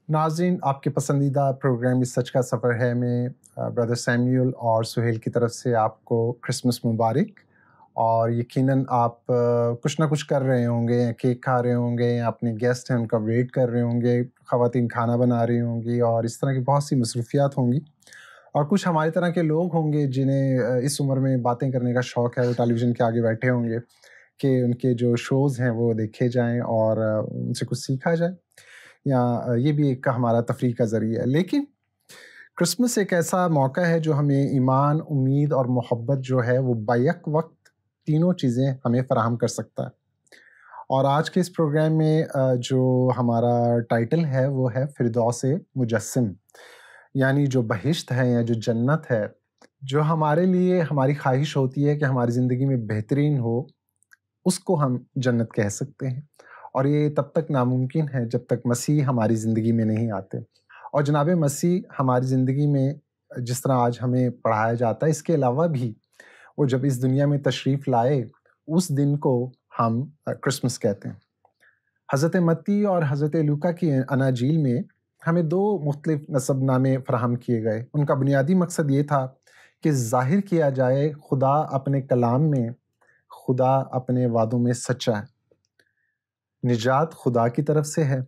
नाज़रीन, आपके पसंदीदा प्रोग्राम इस सच का सफ़र है में ब्रदर सैमुअल और सुहेल की तरफ से आपको क्रिसमस मुबारक। और यकीनन आप कुछ ना कुछ कर रहे होंगे, या केक खा रहे होंगे, या अपने गेस्ट हैं उनका वेट कर रहे होंगे, ख़वातीन खाना बना रही होंगी और इस तरह की बहुत सी मसरूफ़ियात होंगी। और कुछ हमारी तरह के लोग होंगे जिन्हें इस उम्र में बातें करने का शौक़ है, वो टेलीविज़न के आगे बैठे होंगे कि उनके जो शोज़ हैं वो देखे जाएँ और उनसे कुछ सीखा जाए, या ये भी एक हमारा तफरीह का ज़रिया है। लेकिन क्रिसमस एक ऐसा मौका है जो हमें ईमान, उम्मीद और मोहब्बत जो है वो बैक वक़्त तीनों चीज़ें हमें फ़राहम कर सकता है। और आज के इस प्रोग्राम में जो हमारा टाइटल है वो है फ़िरदौस-ए मुजस्सिम, यानी जो बहिश्त है या जो जन्नत है, जो हमारे लिए हमारी ख़्वाहिश होती है कि हमारी ज़िंदगी में बेहतरीन हो, उसको हम जन्नत कह सकते हैं। और ये तब तक नामुमकिन है जब तक मसीह हमारी ज़िंदगी में नहीं आते। और जनाब मसीह हमारी ज़िंदगी में जिस तरह आज हमें पढ़ाया जाता है, इसके अलावा भी वो जब इस दुनिया में तशरीफ़ लाए, उस दिन को हम क्रिसमस कहते हैं। हज़रत मत्ती और हज़रत लूका की अनाजील में हमें 2 मुख्तलिफ़ नसबनामे फ़राहम किए गए। उनका बुनियादी मकसद ये था कि ज़ाहिर किया जाए खुदा अपने कलाम में, खुदा अपने वादों में सच्चा है। निजात खुदा की तरफ से है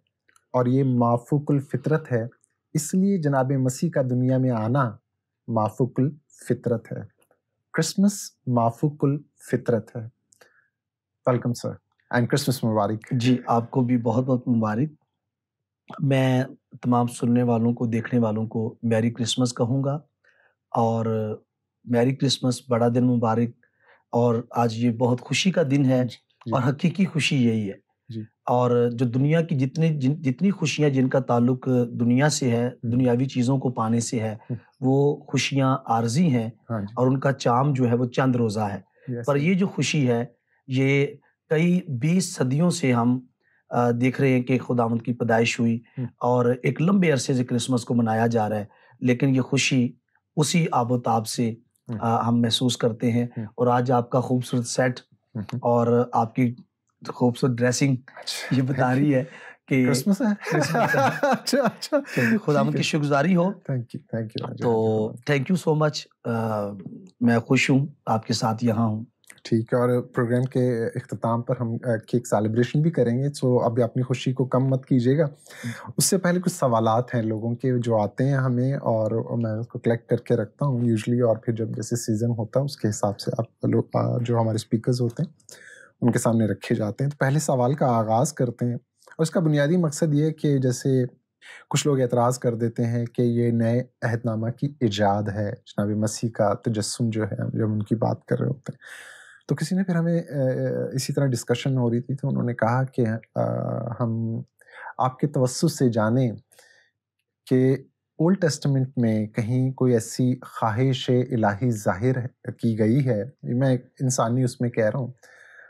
और ये माफ़ूकुल फ़ितरत है, इसलिए जनाब मसीह का दुनिया में आना माफ़ूकुल फ़ितरत है। क्रिसमस माफ़ूकुल फ़ितरत है। वेलकम सर एंड क्रिसमस मुबारक। जी, आपको भी बहुत-बहुत मुबारक। मैं तमाम सुनने वालों को, देखने वालों को मैरी क्रिसमस कहूँगा और मैरी क्रिसमस, बड़ा दिन मुबारक। और आज ये बहुत खुशी का दिन है जी, और हकीकी खुशी यही है। जी। और जो दुनिया की जितनी खुशियाँ जिनका ताल्लुक दुनिया से है, दुनियावी चीज़ों को पाने से है, वो खुशियाँ आर्ज़ी हैं हाँ जी। और उनका चार्म जो है वो चंद रोज़ा है। यस पर सर। ये जो खुशी है, ये कई 20 सदियों से हम देख रहे हैं कि खुदावंद की पैदाइश हुई और एक लंबे अरसे से क्रिसमस को मनाया जा रहा है। लेकिन ये खुशी उसी आबोताब से हम महसूस करते हैं। और आज आपका खूबसूरत सेट और आपकी खूबसूरत ड्रेसिंग ये बता रही है कि क्रिसमस है? क्रिसमस है। अच्छा, अच्छा। तो खुदावंद ठीक की है। शुक्रगुज़ारी हो। Thank you. हाँ जी, तो हाँ जी, हाँ जी। Thank you so much. मैं खुश हूँ, आपके साथ यहाँ हूँ। ठीक है, और प्रोग्राम के इख्तिताम पर हम केक सेलिब्रेशन भी करेंगे, सो अभी अपनी खुशी को कम मत कीजिएगा। उससे पहले कुछ सवालात हैं लोगों के जो आते हैं हमें, और मैं उसको कलेक्ट करके रखता हूँ यूजुअली, और फिर जब जैसे सीज़न होता है उसके हिसाब से आप लोग जो हमारे स्पीकर्स होते हैं उनके सामने रखे जाते हैं। तो पहले सवाल का आगाज़ करते हैं, और इसका बुनियादी मकसद ये है कि जैसे कुछ लोग एतराज़ कर देते हैं कि ये नए अहदनामा की इजाद है, जनाब मसीह का तजस्सुम जो है, जब उनकी बात कर रहे होते हैं। तो किसी ने फिर हमें इसी तरह डिस्कशन हो रही थी, तो उन्होंने कहा कि हम आपके तवस्सुस से जानें कि ओल्ड टेस्टामेंट में कहीं कोई ऐसी ख़्वाहिश इलाही ज़ाहिर की गई है। मैं एक इंसानी उसमें कह रहा हूँ,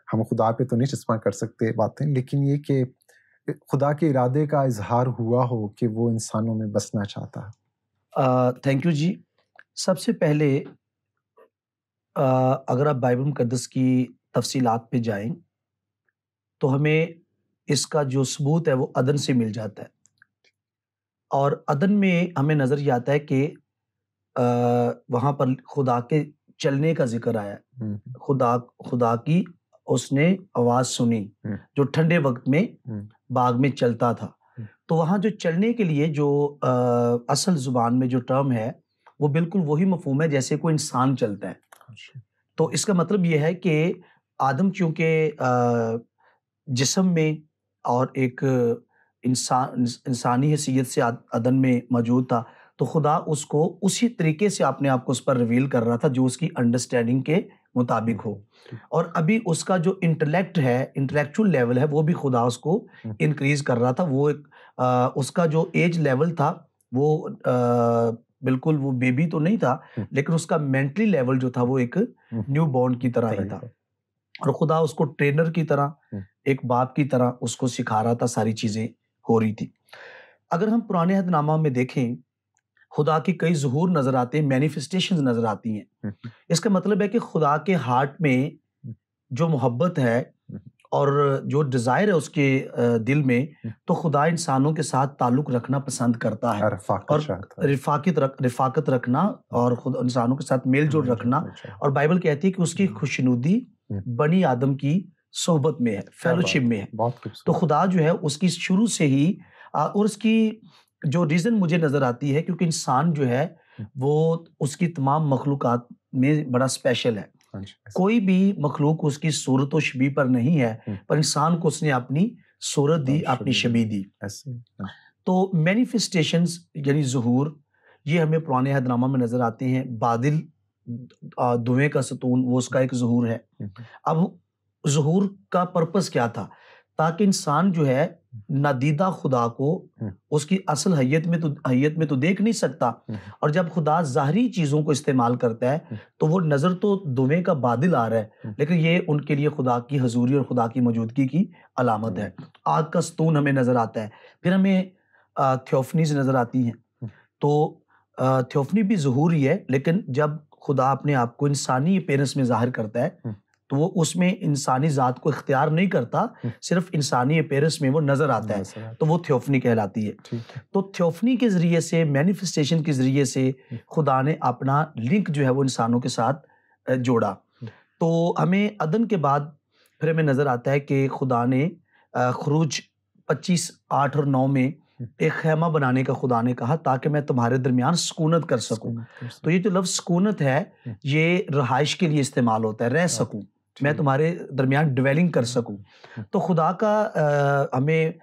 हम खुदा पे तो नहीं चश्मा कर सकते बातें, लेकिन ये कि खुदा के इरादे का इज़हार हुआ हो कि वो इंसानों में बसना चाहता है। थैंक यू जी। सबसे पहले अगर आप बाइबल मुकद्दस की तफ़सीलात पे जाएँ, तो हमें इसका जो सबूत है वो अदन से मिल जाता है। और अदन में हमें नज़र ये आता है कि वहाँ पर खुदा के चलने का ज़िक्र आया है। हुँ, खुदा खुदा की उसने आवाज़ सुनी, हुँ, जो ठंडे वक़्त में हुँ, बाग में चलता था। हुँ। तो वहाँ जो चलने के लिए जो असल ज़ुबान में जो टर्म है, वो बिल्कुल वही मफ़हूम है जैसे कोई इंसान चलता है। अच्छा। तो इसका मतलब ये है कि आदम चूँकि जिस्म में और एक इंसानी हैसियत से अदन में मौजूद था, तो खुदा उसको उसी तरीके से अपने आप को उस पर रिवील कर रहा था जो उसकी अंडरस्टैंडिंग के मुताबिक हो। ठीक। और अभी उसका जो इंटेलेक्ट है, इंटेलेक्चुअल लेवल है, वो भी खुदा उसको हुँ, इंक्रीज़ कर रहा था। वो एक उसका जो एज लेवल था, वो बिल्कुल वो बेबी तो नहीं था, हुँ, लेकिन उसका मेंटली लेवल जो था वो एक हुँ। न्यूबॉर्न की तरह तरह ही ही था। था। और खुदा उसको ट्रेनर की तरह, हुँ, एक बाप की तरह उसको सिखा रहा था, सारी चीज़ें हो रही थी। अगर हम पुराने अहदनामा में देखें, खुदा की कई ज़ुहूर नज़र आते हैं, मैनिफेस्टेशंस नज़र आती हैं। हुँ, हुँ, इसका मतलब है कि खुदा के हार्ट में हुँ, जो मोहब्बत है, हुँ, और जो डिज़ायर है उसके दिल में, तो खुदा इंसानों के साथ ताल्लुक़ रखना पसंद करता है और रिफ़ाक़त रखना और खुद इंसानों के साथ मेल-जोल रखना। और बाइबल कहती है कि उसकी खुशनुदी बनी आदम की सोहबत में है, फ़ेलोशिप में है। तो खुदा जो है उसकी शुरू से ही और उसकी जो रीज़न मुझे नज़र आती है, क्योंकि इंसान जो है वो उसकी तमाम मखलूक़ात में बड़ा स्पेशल है। कोई भी मखलूक उसकी सूरत व शबीह पर नहीं है, पर इंसान को उसने अपनी सूरत दी, अपनी शबीह दी। तो मैनिफेस्टेशंस यानी ज़ुहूर, ये हमें पुराने अहदनामा में नज़र आते हैं। बादल, धुएँ का सतून, वो उसका एक ज़ुहूर है। अब ज़ुहूर का पर्पस क्या था? ताकि इंसान जो है नादीदा खुदा को उसकी असल हैयत में तो देख नहीं सकता, और जब खुदा ज़ाहरी चीज़ों को इस्तेमाल करता है तो वो नज़र तो धुएँ का बादल आ रहा है, लेकिन ये उनके लिए खुदा की हजूरी और खुदा की मौजूदगी की अलामत है। आग का सतून हमें नज़र आता है। फिर हमें थियोफनीज़ नज़र आती हैं। तो थियोफनी भी ज़ुहूर ही है, लेकिन जब खुदा अपने आप को इंसानी अपीयरेंस में ज़ाहिर करता है तो वो उसमें इंसानी ज़ात को इख्तियार नहीं करता, सिर्फ इंसानी अपीयरेंस में वो नज़र आता है, तो वो थियोफनी कहलाती है। तो थियोफनी के ज़रिए से, मैनिफेस्टेशन के ज़रिए से खुदा ने अपना लिंक जो है वो इंसानों के साथ जोड़ा। तो हमें अदन के बाद फिर हमें नज़र आता है कि खुदा ने खुरूज 25:8 और 9 में एक खैमा बनाने का खुदा ने कहा, ताकि मैं तुम्हारे दरमियान सुकूनत कर सकूं। तो ये जो लफ्ज़ सुकूनत है, ये रहाइश के लिए इस्तेमाल होता है, रह सकूं, मैं तुम्हारे दरमियान डिवेलिंग कर सकूं। तो खुदा का हमें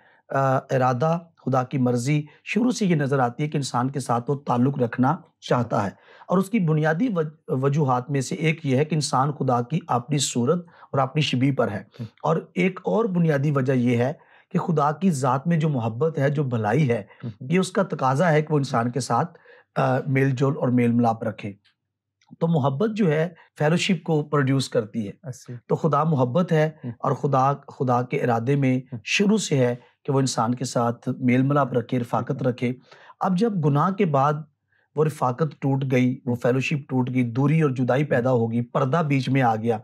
इरादा, खुदा की मर्जी शुरू से ये नज़र आती है कि इंसान के साथ वो ताल्लुक़ रखना चाहता है, और उसकी बुनियादी वजूहात में से एक ये है कि इंसान खुदा की अपनी सूरत और अपनी शबीह पर है। और एक और बुनियादी वजह यह है कि खुदा की ज़ात में जो मोहब्बत है, जो भलाई है, ये उसका तकाजा है कि वो इंसान के साथ मेल जोल और मेल मिलाप रखे। तो मोहब्बत जो है फेलोशिप को प्रोड्यूस करती है। तो खुदा मोहब्बत है, और खुदा के इरादे में शुरू से है कि वो इंसान के साथ मेल मिलाप रखे, रिफाकत रखे। अब जब गुनाह के बाद वो रिफाकत टूट गई, वो फेलोशिप टूट गई, दूरी और जुदाई पैदा होगी, पर्दा बीच में आ गया।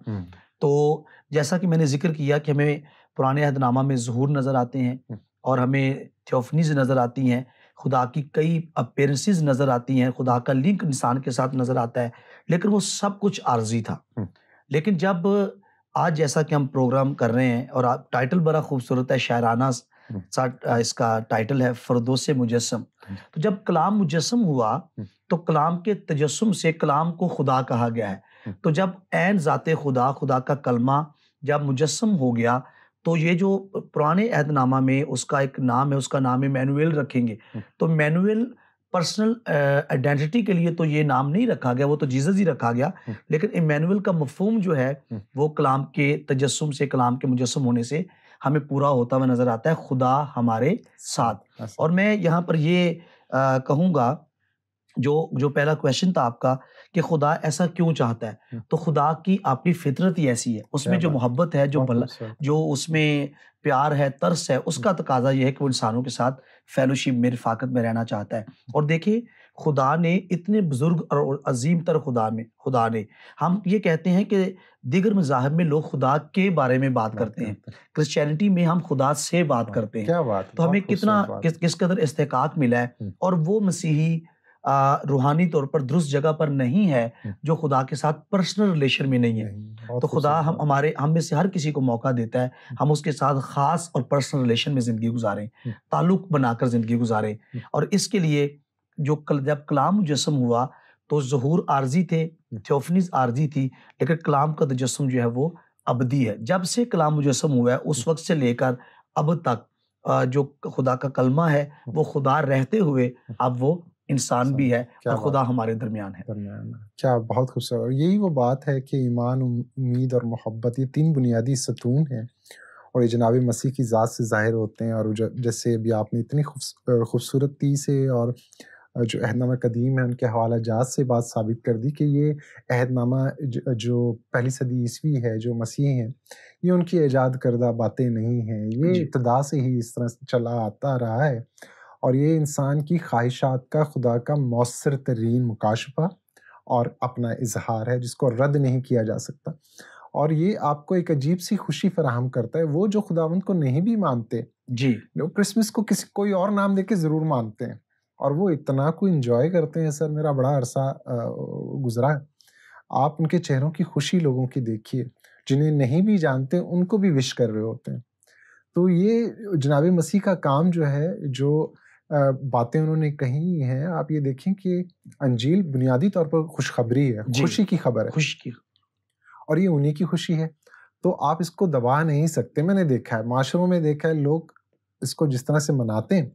तो जैसा कि मैंने जिक्र किया कि हमें पुराने अहदनामा में ज़ुहूर नज़र आते हैं, और हमें थियोफनीज़ नज़र आती हैं, खुदा की कई अपीयरेंसेस नज़र आती हैं, खुदा का लिंक इंसान के साथ नज़र आता है, लेकिन वो सब कुछ आर्जी था। लेकिन जब आज जैसा कि हम प्रोग्राम कर रहे हैं, और टाइटल बड़ा खूबसूरत है, शायराना सा इसका टाइटल है, फ़िरदौस-ए मुजस्सम। तो जब कलाम मुजस्सम हुआ, तो कलाम के तजस्सुम से कलाम को खुदा कहा गया है। तो जब ऐन ज़ाते खुदा, खुदा का कलमा जब मुजस्सम हो गया, तो ये जो पुराने अहदनामा में उसका एक नाम है, उसका नाम इमैनुएल रखेंगे। तो इमैनुएल पर्सनल आइडेंटिटी के लिए तो ये नाम नहीं रखा गया, वो तो जीसस ही रखा गया, लेकिन इमैनुएल का मफ़हूम जो है वो कलाम के तजस्सुम से, कलाम के मुजस्सम होने से हमें पूरा होता हुआ नज़र आता है, खुदा हमारे साथ। और मैं यहाँ पर ये कहूँगा, जो पहला क्वेश्चन था आपका कि खुदा ऐसा क्यों चाहता है, तो खुदा की अपनी फितरत ही ऐसी है, उसमें जो मोहब्बत है, जो उसमें प्यार है, तरस है, उसका तकाजा ये है कि वो इंसानों के साथ फेलोशिप में, रिफाकत में रहना चाहता है। और देखिए, खुदा ने इतने बुजुर्ग और अजीम तर खुदा ने, हम ये कहते हैं कि दीगर मज़ाहिब में लोग खुदा के बारे में बात करते हैं, क्रिश्चियनिटी में हम खुदा से बात करते हैं। क्या बात, तो हमें किस कदर इस्तेकाक मिला है, और वो मसीही रूहानी तौर पर दुरुस्त जगह पर नहीं है, जो खुदा के साथ पर्सनल रिलेशन में नहीं है। तो खुदा हम में से हर किसी को मौका देता है, हम उसके साथ खास और पर्सनल रिलेशन में ज़िंदगी गुजारें, ताल्लुक बनाकर ज़िंदगी गुजारें। और इसके लिए जब कलाम मुजस्सम हुआ, तो ज़ुहूर आर्जी थे, थियोफनीज़ आर्जी थी, लेकिन कलाम का तजस्सुम जो है वो अबदी है। जब से कलाम मुजस्सम हुआ है, उस वक़्त से लेकर अब तक जो खुदा का कलमा है, वो खुदा रहते हुए अब वो इंसान भी है, और खुदा हमारे दरमियान है। क्या बहुत खूबसूरत। और यही वो बात है कि ईमान, उम्मीद और मोहब्बत, ये 3 बुनियादी सतून हैं, और ये जनाब मसीह की ज़ात से ज़ाहिर होते हैं। और जैसे अभी आपने इतनी खूबसूरती से और जो अहदनामा कदीम है उनके हवाला जात से बात साबित कर दी कि ये अहदनामा जो पहली सदी ईस्वी है, जो मसीह हैं, ये उनकी ईजाद करदा बातें नहीं हैं, ये इब्तिदा से ही इस तरह चला आता रहा है, और ये इंसान की ख्वाहिशात का खुदा का मौसर तरीन मुकाशफा और अपना इजहार है, जिसको रद्द नहीं किया जा सकता। और ये आपको एक अजीब सी खुशी फराहम करता है। वो जो खुदावंद को नहीं भी मानते, जी, लोग क्रिसमस को कोई और नाम देके ज़रूर मानते हैं और वो इतना को एंजॉय करते हैं। सर, मेरा बड़ा अरसा गुजरा है। आप उनके चेहरों की खुशी लोगों की देखिए, जिन्हें नहीं भी जानते उनको भी विश कर रहे होते हैं। तो ये जनाब मसीह का काम जो है, जो बातें उन्होंने कही हैं, आप ये देखें कि अंजील बुनियादी तौर पर खुशखबरी है, जी, खुशी की खबर है खुश की और ये उन्हीं की खुशी है। तो आप इसको दबा नहीं सकते। मैंने देखा है, माशरों में देखा है, लोग इसको जिस तरह से मनाते हैं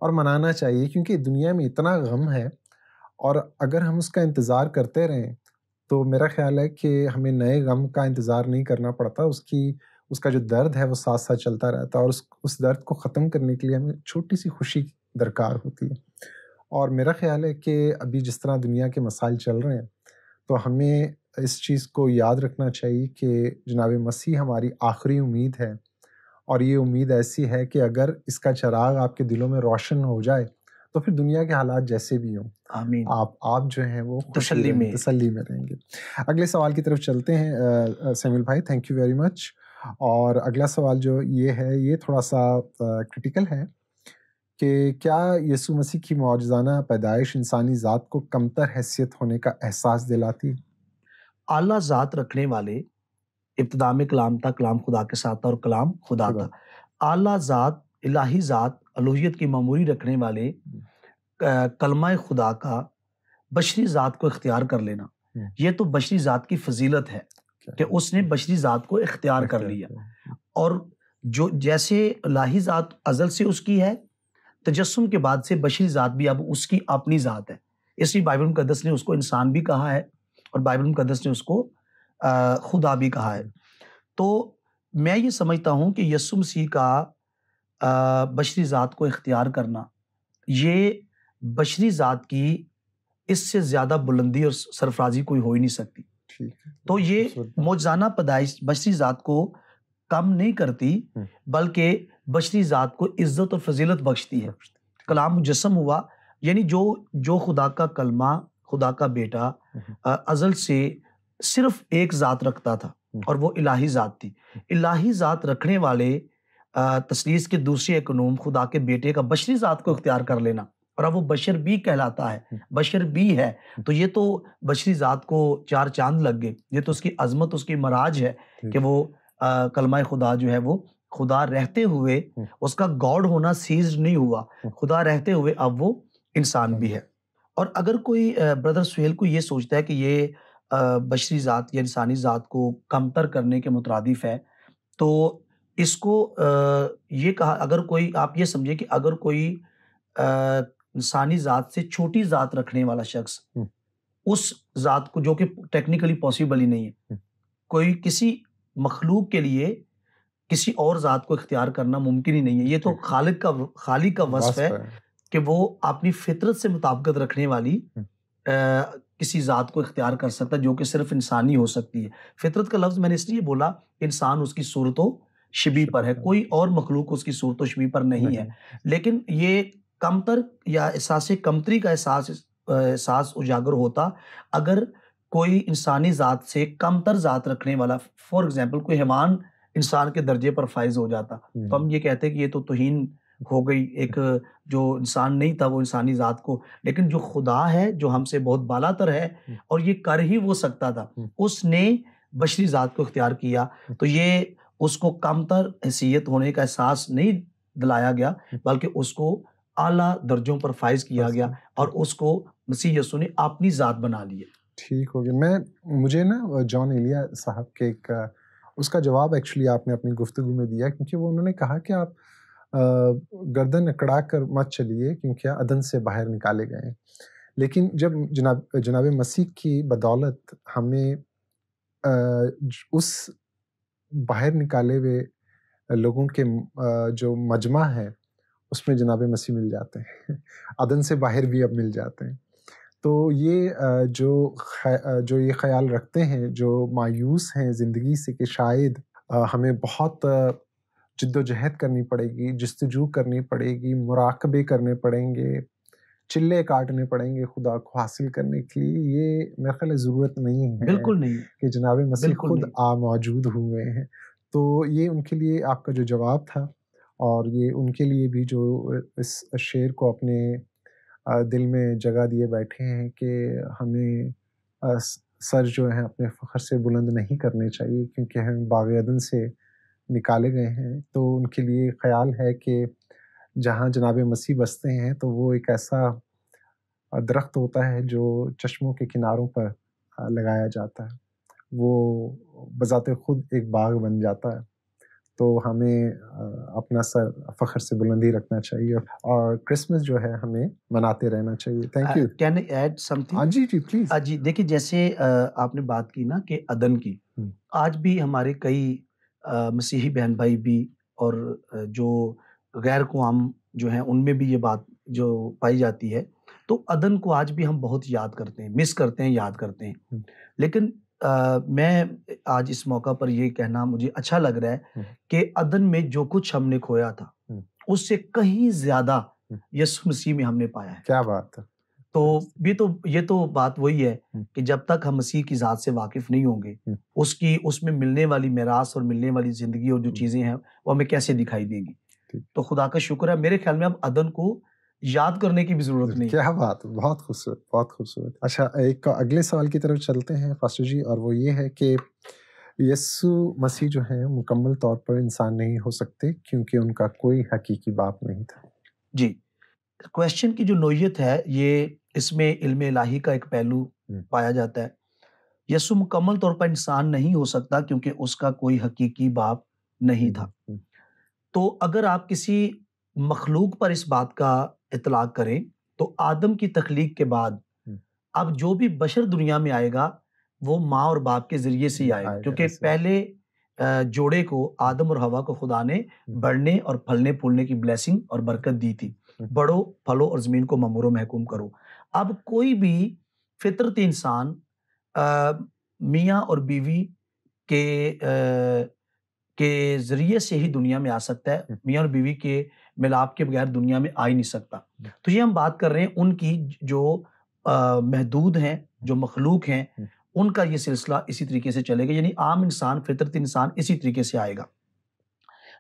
और मनाना चाहिए, क्योंकि दुनिया में इतना गम है और अगर हम उसका इंतज़ार करते रहें तो मेरा ख़्याल है कि हमें नए गम का इंतज़ार नहीं करना पड़ता। उसका जो दर्द है वो साथ-साथ चलता रहता है और उस दर्द को ख़त्म करने के लिए हमें छोटी-सी खुशी दरकार होती है। और मेरा ख़्याल है कि अभी जिस तरह दुनिया के मसाइल चल रहे हैं, तो हमें इस चीज़ को याद रखना चाहिए कि जनाब मसीह हमारी आखिरी उम्मीद है और ये उम्मीद ऐसी है कि अगर इसका चिराग आपके दिलों में रोशन हो जाए, तो फिर दुनिया के हालात जैसे भी हों, आमीन आप जो हैं वो खुशी तसल्ली रहेंगे, में। तसल्ली में रहेंगे। अगले सवाल की तरफ चलते हैं सैमुअल भाई, थैंक यू वेरी मच। और अगला सवाल जो ये है, ये थोड़ा-सा क्रिटिकल है कि क्या यीशु मसीह की मौजज़ाना पैदाइश इंसानी ज़ात को कमतर हैसियत होने का एहसास दिलाती? आला ज़ात रखने वाले इब्तिदा में कलाम था, कलाम खुदा के साथ था और कलाम खुदा खुदा। था। आला ज़ात, इलाही ज़ात, अलूहियत की ममूरी रखने वाले कलमा खुदा का बशरी ज़ात को इख्तियार कर लेना, हुँ, ये तो बशरी ज़ात की फ़ज़ीलत है क्या कि उसने बशरी ज़ात को इख्तियार कर इख्तियार लिया। किया। और जो जैसे इलाही ज़ात अज़ल से उसकी है, तजस्सुम के बाद से बशरी ज़ात भी अब उसकी अपनी ज़ात है। इसलिए बाइबल मुक़द्दस ने उसको इंसान भी कहा है और बाइबल मुक़द्दस ने उसको खुदा भी कहा है। तो मैं ये समझता हूँ कि यीशु मसीह का बशरी ज़ात को इख्तियार करना, ये बशरी ज़ात की इससे ज़्यादा बुलंदी और सरफ़राज़ी कोई हो ही नहीं सकती। ठीक है, तो ये खूबसूरत बात। मौजज़ाना पैदाइश बशरी ज़ात को कम नहीं करती, हुँ, बल्कि बशरी ज़ात को इज़्ज़त और फ़ज़ीलत बख्शती है। बख्शती। कलाम मुजस्सम हुआ, यानी जो जो खुदा का कलमा, खुदा का बेटा हुँ, हुँ, अज़ल से सिर्फ़ एक ज़ात रखता था हुँ, और वो इलाही ज़ात थी। इलाही ज़ात रखने वाले तस्लीस के दूसरे एकनूम खुदा के बेटे का बशरी ज़ात को इख्तियार कर लेना और अब वो बशर भी कहलाता है, हुँ, बशर भी है। तो ये तो बशरी ज़ात को 4 चाँद लग गए। ये तो उसकी अज़मत, उसकी मराज है कि ठीक। वो कलमा खुदा जो है वो खुदा रहते हुए हुँ, उसका गॉड होना सीज़्ड नहीं हुआ। हुँ, खुदा रहते हुए अब वो इंसान भी है। और अगर कोई ब्रदर सुहेल को ये सोचता है कि ये बशरी ज़ात या इंसानी ज़ात को कमतर करने के मुतरादिफ है, तो इसको ये कहा, अगर कोई, आप ये समझिए कि अगर कोई अ, इंसानी ज़ात से छोटी ज़ात रखने वाला शख्स हुँ, उस ज़ात को, जो कि टेक्निकली पॉसिबल ही नहीं है, हुँ, कोई किसी मखलूक के लिए किसी और ज़ात को इख्तियार करना मुमकिन ही नहीं है। ये तो ठीक। खालिक का वस्फ़ है वास्प है। कि वो अपनी फ़ितरत से मुताबिकत रखने वाली हुँ, किसी ज़ात को इख्तियार कर सकता है, जो कि सिर्फ़ इंसानी हो सकती है। फ़ितरत का लफ़्ज़ मैंने इसलिए बोला, इंसान उसकी सूरत-ओ-शिबी पर है, शुक्र कोई और मखलूक उसकी सूरत-ओ-शिबी पर नहीं है। नहीं। लेकिन ये कमतर या एहसास कमतरी का एहसास उजागर होता अगर कोई इंसानी ज़ात से कमतर ज़ात रखने वाला, फ़ॉर एग्ज़ाम्पल कोई हैवान इंसान के दर्जे पर फ़ाइज़ हो जाता। तो हुँ, हम ये कहते हैं कि ये तो तौहीन हो गई, एक जो इंसान नहीं था वो इंसानी ज़ात को, लेकिन जो खुदा है, जो हमसे बहुत बालातर है हुँ, और ये कर ही वो सकता था, हुँ, उसने बशरी ज़ात को इख्तियार किया। हुँ, तो ये उसको कमतर हैसियत होने का एहसास नहीं दिलाया गया, हुँ, बल्कि उसको आला दर्जों पर फ़ाइज़ किया बस गया ठीक, और ठीक। उसको मसीह यीशु ने अपनी ज़ात बना लिया। ठीक हो गया। मुझे ना जॉन एलिया साहब के उसका जवाब एक्चुअली आपने अपनी गुफ्तगू में दिया, क्योंकि वो उन्होंने कहा कि आप गर्दन अकड़ा कर मत चलिए, क्योंकि अदन से बाहर निकाले गए हैं। लेकिन जब जनाब मसीह की बदौलत हमें उस बाहर निकाले हुए लोगों के जो मजमा है, उसमें जनाब मसीह मिल जाते हैं। अदन से बाहर भी अब मिल जाते हैं। तो ये जो ये ख़्याल रखते हैं, जो मायूस हैं ज़िंदगी से कि शायद हमें बहुत जद्दोजहद करनी पड़ेगी, जस्तजू करनी पड़ेगी, मुराकबे करने पड़ेंगे, चिल्ले काटने पड़ेंगे खुदा को हासिल करने के लिए, ये मेरे ख्याल ज़रूरत नहीं है बिल्कुल नहीं, कि जनाब मसीह बिल्कुल खुद नहीं। मौजूद हुए हैं। तो ये उनके लिए आपका जो जवाब था, और ये उनके लिए भी जो इस शेर को अपने दिल में जगह दिए बैठे हैं कि हमें सर जो है अपने फ़ख्र से बुलंद नहीं करने चाहिए क्योंकि हम बाग़-ए-अदन से निकाले गए हैं। तो उनके लिए ख़्याल है कि जहाँ जनाब मसीह बसते हैं तो वो एक ऐसा दरख्त होता है जो चश्मों के किनारों पर लगाया जाता है। वो बज़ाते खुद एक बाग बन जाता है। तो हमें अपना सर फ़ख्र से बुलंद ही रखना चाहिए और क्रिसमस जो है हमें मनाते रहना चाहिए। Thank you. Can I add something? जी, जी, प्लीज़। जी, देखिए जैसे आपने बात की ना कि अदन की, हुँ, आज भी हमारे कई मसीही बहन-भाई भी और जो गैर क़ौम जो हैं उनमें भी ये बात जो पाई जाती है, तो अदन को आज भी हम बहुत याद करते हैं, मिस करते हैं, याद करते हैं। हुँ, लेकिन मैं आज इस मौका पर ये कहना मुझे अच्छा लग रहा है हुँ, कि अदन में जो कुछ हमने खोया था, हुँ, उससे कहीं ज़्यादा हुँ। यीशु मसीह में हमने पाया है। क्या बात है! तो ये तो बात वही है हुँ, कि जब तक हम मसीह की ज़ात से वाकिफ़ नहीं होंगे, हुँ, उसकी उसमें मिलने वाली मिरास और मिलने वाली ज़िंदगी और जो हुँ, चीज़ें हैं, वो हमें कैसे दिखाई देंगी। ठीक। तो खुदा का शुक्र है, मेरे ख़्याल में अब अदन को याद करने की भी ज़रूरत नहीं है। क्या बात है! बहुत खूबसूरत, बहुत खूबसूरत। अच्छा, एक अगले सवाल की तरफ चलते हैं पास्टर जी, और वो ये है कि यीशु मसीह जो हैं मुकम्मल तौर पर इंसान नहीं हो सकते क्योंकि उनका कोई हकीकी बाप नहीं था। जी, क्वेश्चन की जो नोयत है, ये इसमें इल्म इलाही का एक पहलू हुँ, पाया जाता है। यीशु मुकम्मल तौर पर इंसान नहीं हो सकता क्योंकि उसका कोई हकीकी बाप नहीं हुँ, था। हुँ, तो अगर आप किसी मखलूक पर इस बात का इतलाक करें, तो आदम की तख्लीक के बाद हुँ, अब जो भी बशर दुनिया में आएगा, वो माँ और बाप के ज़रिए से ही आएगा। आएगा क्योंकि ऐसे। पहले जोड़े को हुँ, आदम और हवा को खुदा ने हुँ, बढ़ने और फलने-फूलने की ब्लेसिंग और बरकत दी थी। हुँ, बढ़ो, फलो और ज़मीन को ममूरो महकूम करो। अब कोई भी फितरती इंसान मियाँ और बीवी के के ज़रिए से ही दुनिया में आ सकता है। हुँ, मियाँ और बीवी के मिलाप के बगैर दुनिया में आ ही नहीं सकता। हुँ, तो ये हम बात कर रहे हैं उनकी जो महदूद हैं, जो मखलूक हैं, हुँ, उनका ये सिलसिला इसी तरीके से चलेगा, यानी आम इंसान, फितरती इंसान इसी तरीके से आएगा।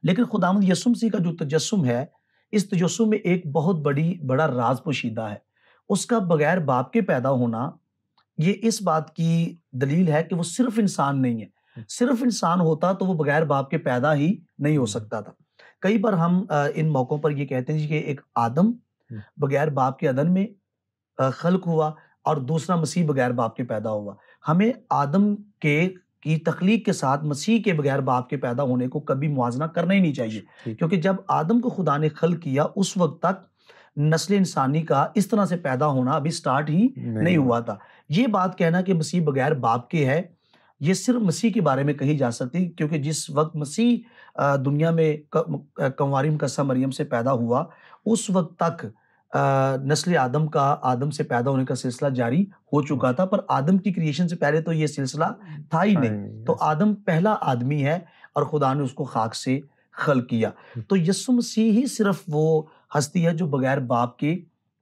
लेकिन खुदावंद यीशु मसीह का जो तजस्सुम है, इस तजस्सुम में एक बहुत बड़ा राज़ पोशीदा है। उसका बगैर बाप के पैदा होना, ये इस बात की दलील है कि वो सिर्फ़ इंसान नहीं है। हुँ, सिर्फ़ इंसान होता तो वो बगैर बाप के पैदा ही नहीं हो हुँ, सकता था। कई बार हम इन मौकों पर ये कहते हैं जी कि एक आदम हुँ, बगैर बाप के अदन में ख़ल्क़ हुआ और दूसरा मसीह बगैर बाप के पैदा हुआ। हमें आदम के की तख़लीक़ के साथ मसीह के बगैर बाप के पैदा होने को कभी मुआज़ना करना ही नहीं चाहिए। ठीक। क्योंकि जब आदम को खुदा ने ख़ल्क़ किया, उस वक़्त तक नस्ल इंसानी का इस तरह से पैदा होना अभी स्टार्ट ही नहीं नहीं हुआ। हुआ था। ये बात कहना कि मसीह बगैर बाप के है, ये सिर्फ़ मसीह के बारे में कही जा सकती है, क्योंकि जिस वक़्त मसीह दुनिया में कंवारी मुकद्दसा मरियम से पैदा हुआ, उस वक़्त तक नस्ल आदम का आदम से पैदा होने का सिलसिला जारी हो हुँ, चुका था, पर आदम की क्रिएशन से पहले तो ये सिलसिला था ही था नहीं। ही नहीं तो ऐसे। आदम पहला आदमी है और खुदा ने उसको खाक से ख़ल्क़ किया। हुँ, तो यीशु मसीह ही सिर्फ़ वो हस्ती है जो बगैर बाप के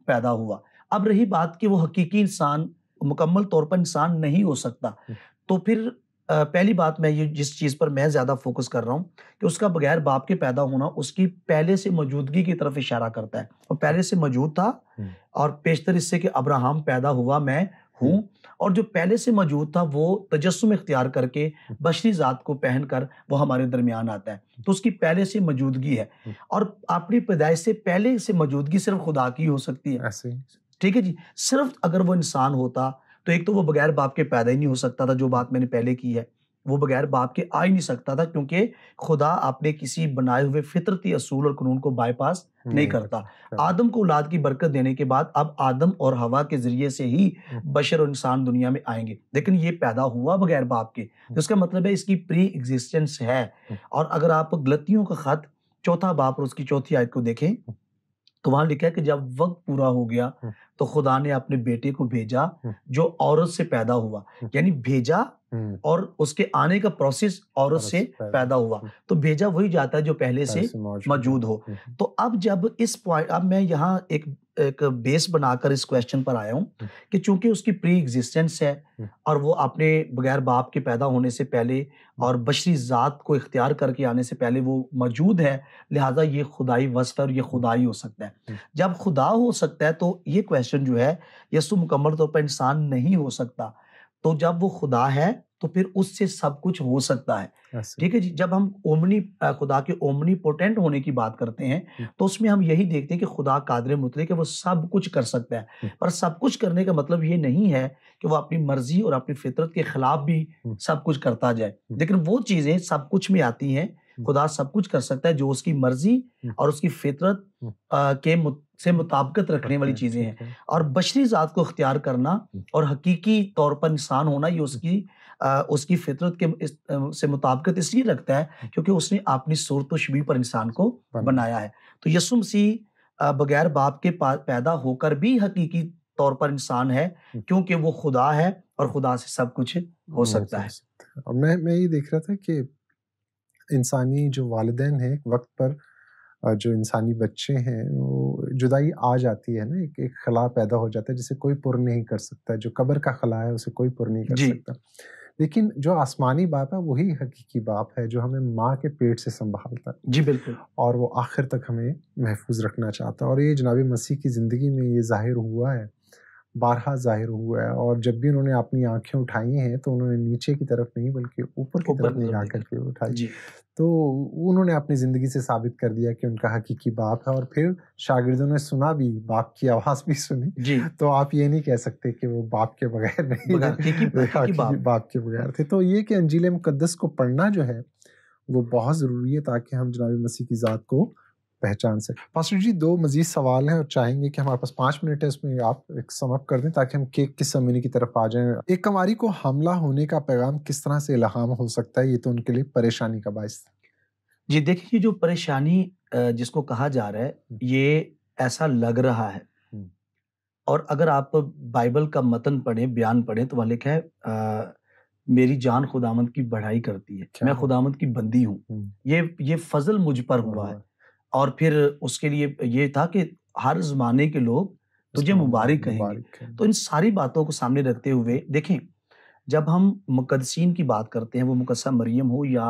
पैदा हुआ। अब रही बात कि वो हकीकी इंसान, मुकम्मल तौर पर इंसान नहीं हो सकता। हुँ, तो फिर पहली बात, मैं ये जिस चीज़ पर मैं ज़्यादा फ़ोकस कर रहा हूँ कि उसका बगैर बाप के पैदा होना उसकी पहले से मौजूदगी की तरफ इशारा करता है। वो हुँ, पहले से मौजूद था हुँ, और पेशतर इससे कि अब्राहम पैदा हुआ, मैं हुँ, हूँ, और जो पहले से मौजूद था वो तजस्सुम इख्तियार करके हुँ, बशरी ज़ात को पहनकर वो हमारे दरमियान आता है। तो उसकी पहले से मौजूदगी है हुँ, और अपनी पैदाइश से पहले से मौजूदगी सिर्फ़ खुदा की हो सकती है। ऐसे ही। ठीक है जी? सिर्फ़ अगर वो इंसान होता, तो एक तो वो बगैर बाप के पैदा ही नहीं हो सकता था, जो बात मैंने पहले की है। वो बगैर बाप के आ ही नहीं सकता था, क्योंकि खुदा अपने किसी बनाए हुए फ़ितरती असूल और कानून को बायपास नहीं नहीं करता। करता, क्या बात। आदम को औलाद की बरकत देने के बाद अब आदम और हवा के ज़रिए से ही हुँ, बशर और इंसान दुनिया में आएँगे। लेकिन ये पैदा हुआ बगैर बाप के, हुँ, तो इसका मतलब है इसकी प्री एक्जिस्टेंस है। हुँ, और अगर आप गलतियों का ख़त, चौथा बाब और उसकी चौथी आयत को देखें, हुँ, तो वहाँ लिखा है कि जब वक़्त पूरा हो गया, हुँ, तो खुदा ने अपने बेटे को भेजा, हुँ, जो औरत से पैदा हुआ। हुँ, यानी भेजा हुँ, और उसके आने का प्रोसेस औरत और से उससे पैदा। पैदा हुआ। हुँ, तो भेजा वही जाता है जो पहले पहले से से मौजूद है। मौजूद हो। हुँ, हुँ, तो अब जब इस पॉइंट, अब मैं यहाँ एक एक बेस बनाकर इस क्वेश्चन पर आया हूँ कि चूंकि उसकी प्री एग्जिस्टेंस है और वो अपने बगैर बाप के पैदा होने से पहले और बशरी ज़ात को इख्तियार करके आने से पहले वो मौजूद है, लिहाजा ये खुदाई वस्फ है और ये खुदाई हो सकता है। जब खुदा हो सकता है तो ये क्वेश्चन जो है यसु मुकम्मल तौर पर इंसान नहीं हो सकता, तो जब वो खुदा है तो फिर उससे सब कुछ हो सकता है। ठीक है जी। जब हम खुदा के ओमनीपोटेंट होने की बात करते हैं तो उसमें हम यही देखते हैं कि खुदा कादिर मुतलक है, वो सब कुछ कर सकता है। पर सब कुछ करने का मतलब ये नहीं है कि वो अपनी मर्जी और अपनी फितरत के खिलाफ भी सब कुछ करता जाए, लेकिन वो चीजें सब कुछ में आती हैं। खुदा सब कुछ कर सकता है जो उसकी मर्जी और उसकी फितरत से मुताबिकत रखने वाली चीजें हैं। और बशरी ज़ात को इख्तियार करना और हकीकी तौर पर इंसान होना, ये उसकी फितरत से मुताबिकत इसलिए रखता है क्योंकि उसने अपनी सूरत व शबीह पर इंसान को बनाया है। तो यसु मसीह बगैर बाप के पैदा होकर भी हकीकी तौर पर इंसान है, क्योंकि वो खुदा है और खुदा से सब कुछ हो सकता है। और मैं ये देख रहा था कि इंसानी जो वालिदैन हैं वक्त पर जो इंसानी बच्चे हैं वो जुदाई आ जाती है ना, एक खला पैदा हो जाता है जिसे कोई पुर नहीं कर सकता, जो कब्र का खला है उसे कोई पुर नहीं कर सकता। लेकिन जो आसमानी बाप है वही हकीकी बाप है जो हमें माँ के पेट से संभालता है। जी बिल्कुल। और वो आखिर तक हमें महफूज रखना चाहता है, और ये जनाब मसीह की ज़िंदगी में ये जाहिर हुआ है, बारहा जाहिर हुआ है। और जब भी उन्होंने अपनी आंखें उठाई हैं तो उन्होंने नीचे की तरफ नहीं बल्कि ऊपर की तरफ निगाह करके उठाई। तो उन्होंने अपनी ज़िंदगी से साबित कर दिया कि उनका हकीकी बाप है। और फिर शागिर्दों ने सुना भी, बाप की आवाज़ भी सुनी। तो आप ये नहीं कह सकते कि वो बाप के बगैर नहीं, बाप के बगैर थे। तो ये कि अंजील मुकद्दस को पढ़ना जो है वो बहुत ज़रूरी है ताकि हम जनाब मसीह की ज़ात को पहचान सकें। पास्टर जी, 2 मज़ीद सवाल हैं और चाहेंगे कि हमारे पास 5 मिनट है, उसमें आप एक सम अप कर दें ताकि हम केक की सेरेमनी की तरफ आ जाएं। एक कमारी को हमला होने का पैगाम किस तरह से इल्हाम हो सकता है? ये तो उनके लिए परेशानी का बाइस था। जी देखिए, जो परेशानी जिसको कहा जा रहा है, ये ऐसा लग रहा है, और अगर आप बाइबल का मतन पढ़ें, बयान पढ़ें, तो वहाँ लिखा है मेरी जान खुदावंद की बढ़ाई करती है, मैं खुदावंद की बंदी हूँ। ये फजल मुझ पर हुआ है। और फिर उसके लिए ये था कि हर ज़माने के लोग तुझे मुबारक कहेंगे। तो इन सारी बातों को सामने रखते हुए देखें, जब हम मुकद्दसीन की बात करते हैं, वो मुकद्दसा मरियम हो या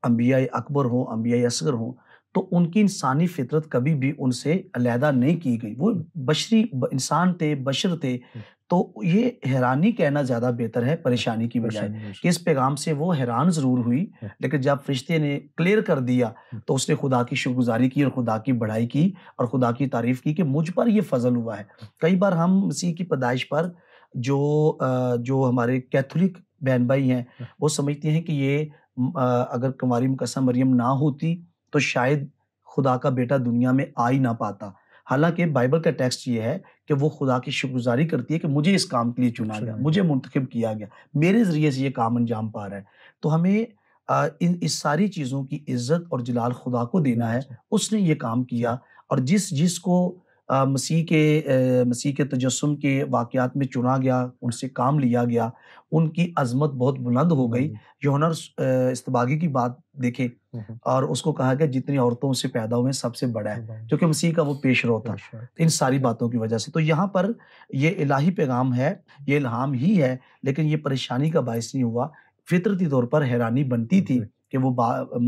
अंबिया अकबर हो, अंबिया असगर हो, तो उनकी इंसानी फितरत कभी भी उनसे अलहदा नहीं की गई। वो बशरी इंसान थे, बशर थे। तो ये हैरानी कहना ज़्यादा बेहतर है परेशानी की बजाय, कि इस पैगाम से वो हैरान ज़रूर हुई, लेकिन जब फरिश्ते ने क्लियर कर दिया तो उसने खुदा की शुक्रगुजारी की और खुदा की बढ़ाई की और खुदा की तारीफ़ की कि मुझ पर ये फजल हुआ है। कई बार हम मसीह की पैदाइश पर जो हमारे कैथोलिक बहन भाई हैं, वो समझते हैं कि ये अगर कुंवारी मुकद्दसा मरियम ना होती तो शायद खुदा का बेटा दुनिया में आ ही ना पाता। हालांकि बाइबल का टेक्स्ट ये है कि वो खुदा की शुक्रगुजारी करती है कि मुझे इस काम के लिए चुना गया, मुझे मुंतखब किया गया, मेरे ज़रिए से ये काम अंजाम पा रहा है। तो हमें इस सारी चीज़ों की इज़्ज़त और जलाल खुदा को देना है। उसने ये काम किया, और जिसको मसीह के तजस्सुम के वाक़यात में चुना गया, उनसे काम लिया गया, उनकी अज़मत बहुत बुलंद हो गई। यूहन्ना इस्तबागी की बात देखें, और उसको कहा गया जितनी औरतों से पैदा हुए सबसे बड़ा है, क्योंकि मसीह का वो पेशरो था। इन सारी बातों की वजह से तो यहाँ पर ये इलाही पैगाम है, ये इल्हाम ही है, लेकिन ये परेशानी का बायस नहीं हुआ। फितरती तौर पर हैरानी बनती थी कि वो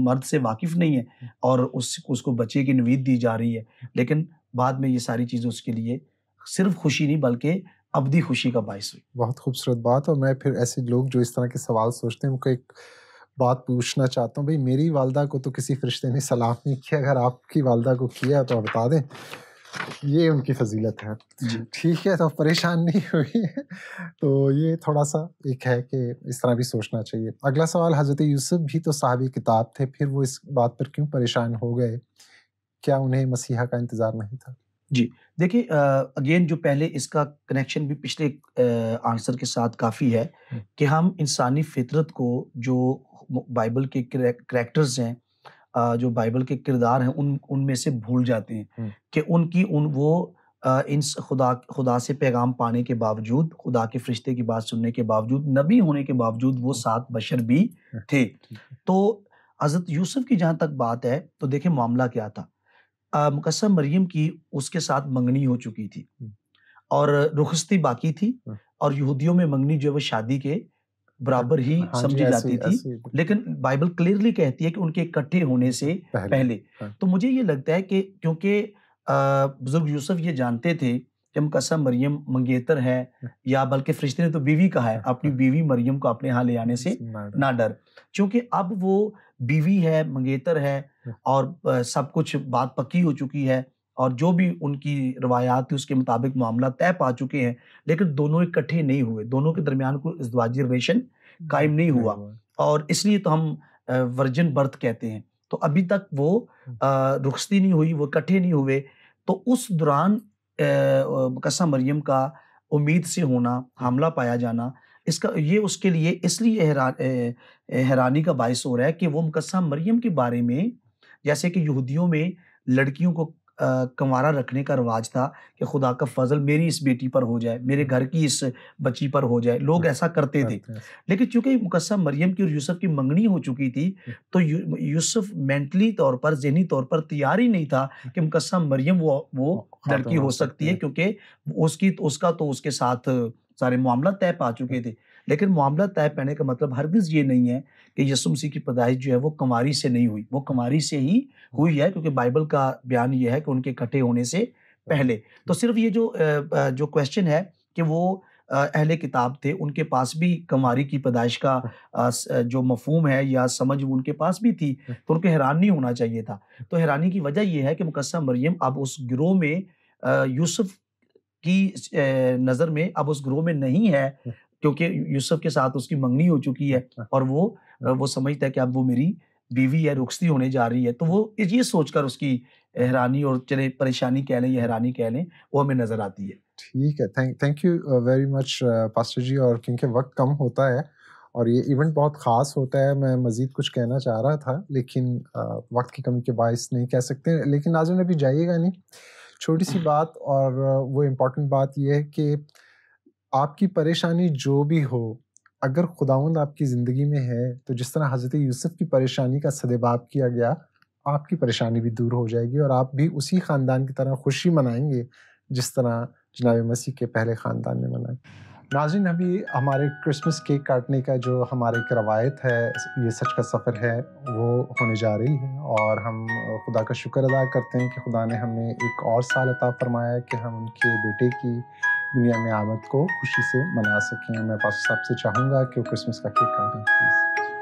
मर्द से वाकिफ नहीं है और उसको बच्चे की नवीद दी जा रही है, लेकिन बाद में ये सारी चीज़ें उसके लिए सिर्फ खुशी नहीं बल्कि अबदी खुशी का बायस हुई। बहुत खूबसूरत बात। और मैं फिर ऐसे लोग जो इस तरह के सवाल सोचते हैं उनको एक बात पूछना चाहता हूँ, भाई मेरी वालदा को तो किसी फरिश्ते ने सलाम नहीं किया, अगर आपकी वालदा को किया तो आप बता दें, ये उनकी फजीलत है। ठीक है, तो परेशान नहीं हुई है। तो ये थोड़ा सा एक है कि इस तरह भी सोचना चाहिए। अगला सवाल, हज़रत यूसुफ भी तो साहबी किताब थे, फिर वो इस बात पर क्यों परेशान हो गए? क्या उन्हें मसीहा का इंतज़ार नहीं था? जी, देखिए अगेन जो पहले इसका कनेक्शन भी पिछले आंसर के साथ काफ़ी है कि हम इंसानी फितरत को, जो बाइबल के करैक्टर्स हैं, जो बाइबल के किरदार हैं, उनमें से भूल जाते हैं कि इन खुदा से पैगाम पाने के बावजूद, खुदा के फरिश्ते की बात सुनने के बावजूद, नबी होने के बावजूद वो 7 बशर भी थे। तो हज़रत यूसुफ की जहाँ तक बात है, तो देखिए मामला क्या था। मुकद्दस मरियम की उसके साथ मंगनी हो चुकी थी हुँ। और रुखसती बाकी थी हुँ। और यहूदियों में मंगनी जो है वो शादी के बराबर ही हाँ जी, समझी ऐसे ही जाती थी। ऐसे ही लेकिन बाइबल क्लियरली कहती है कि उनके इकट्ठे होने से पहले। पहले। हाँ। तो मुझे ये लगता है कि क्योंकि बुज़ुर्ग यूसुफ ये जानते थे कि मुकद्दस मरियम मंगेतर है, या बल्कि फरिश्ते ने तो बीवी कहा है, अपनी बीवी मरियम को अपने यहाँ ले आने से ना डर। क्योंकि अब वो बीवी है, मंगेतर है और सब कुछ बात पक्की हो चुकी है और जो भी उनकी रवायात थी उसके मुताबिक मामला तय पा चुके हैं, लेकिन दोनों इकट्ठे नहीं हुए। दोनों के दरमियान कोई इज़्दिवाजी रिलेशन कायम नहीं हुआ और इसलिए तो हम वर्जिन बर्थ कहते हैं। तो अभी तक वो रुखसती नहीं हुई, वो इकट्ठे नहीं हुए। तो उस दौरान मुकद्दस मरियम का उम्मीद से होना, हामला पाया जाना, इसका ये उसके लिए इसलिए हैरानी का बायस हो रहा है कि वो मुकद्दस मरियम के बारे में, जैसे कि यहूदियों में लड़कियों को कंवारा रखने का रिवाज था कि खुदा का फज़ल मेरी इस बेटी पर हो जाए, मेरे घर की इस बच्ची पर हो जाए, लोग ऐसा करते थे। लेकिन चूँकि मुकद्दस मरियम की और यूसुफ की मंगनी हो चुकी थी, तो यूसुफ मेंटली तौर पर, ज़हनी तौर पर तैयार ही नहीं था कि मुकद्दस मरियम वो लड़की हो सकती है, क्योंकि उसका तो उसके साथ सारे मामला तय पा चुके थे। लेकिन मामला तय पाने का मतलब हरगिज़ ये नहीं है कि यीशु मसीह की पैदाइश जो है वो कुँवारी से नहीं हुई, वो कुँवारी से ही हुई है, क्योंकि बाइबल का बयान ये है कि उनके इकट्ठे होने से पहले। तो सिर्फ़ ये जो क्वेश्चन है कि वो अहले किताब थे, उनके पास भी कुँवारी की पैदाइश का जो मफ़हूम है या समझ वो उनके पास भी थी, तो उनको हैरान नहीं होना चाहिए था। तो हैरानी की वजह ये है कि मुकद्दस मरियम अब उस गिरोह में यूसुफ की नज़र में अब उस गिरोह में नहीं है, क्योंकि यूसुफ के साथ उसकी मंगनी हो चुकी है और वो समझता है कि अब वो मेरी बीवी है, रुखसती होने जा रही है। तो वो ये सोचकर उसकी हैरानी, और चले परेशानी कह लें या हैरानी कह लें, वो हमें नज़र आती है। ठीक है, thank you very much pastor जी। और क्योंकि वक्त कम होता है और ये इवेंट बहुत ख़ास होता है, मैं मज़ीद कुछ कहना चाह रहा था, लेकिन वक्त की कमी के बायस नहीं कह सकते। लेकिन नाज़रीन अभी जाइएगा नहीं, छोटी सी बात, और वो इम्पोर्टेंट बात ये है कि आपकी परेशानी जो भी हो, अगर खुदावंद आपकी ज़िंदगी में है, तो जिस तरह हज़रत यूसुफ की परेशानी का सद्भाव किया गया, आपकी परेशानी भी दूर हो जाएगी और आप भी उसी ख़ानदान की तरह खुशी मनाएँगे, जिस तरह जनाब मसीह के पहले ख़ानदान ने मनाई। नाज़रीन, अभी हमारे क्रिसमस केक काटने का जो हमारी एक रवायत है, ये सच का सफ़र है, वो होने जा रही है और हम खुदा का शुक्र अदा करते हैं कि खुदा ने हमें एक और साल अता फ़रमाया कि हम उनके बेटे की दुनिया में आमद को खुशी से मना सकें। मैं पास्टर साहब से चाहूँगा कि वो क्रिसमस का केक काटें प्लीज़।